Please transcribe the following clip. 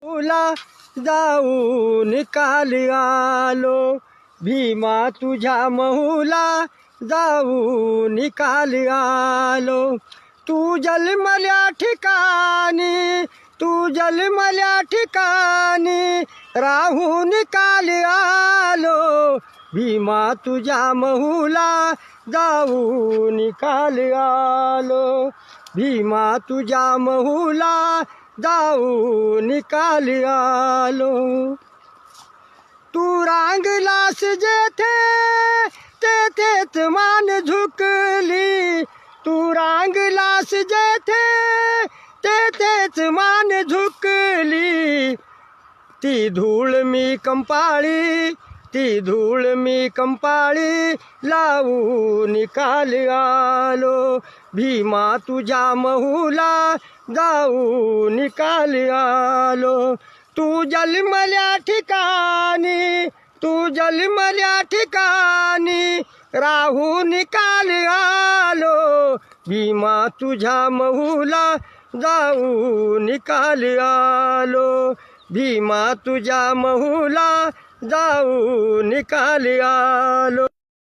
तुला जाऊन काल आलो, भीमा तुझ्या महूला जाऊन काल आलो. तू जन्मल्या ठिकाणी, तू जन्मल्या ठिकाणी राहून काल आलो, भीमा तुझ्या महूला जाऊन काल आलो, भीमा तुझ्या महूला जाऊन काल आलो. तू रांगलास जेथे तेथेच मान झुकली, तू रांगलास जेथे तेथेच मान झुकली. ती धूळ मी कंपाळी, ती धूळ मी कंपाळी लावून काल आलो, भीमा तुझ्या महूला जाऊन काल आलो. तू जन्मल्या ठिकाणी, तू जन्मल्या ठिकाणी राहून काल आलो, भीमा तुझ्या महूला जाऊन काल आलो, भीमा तुझ्या महूला जाऊन काल आलो.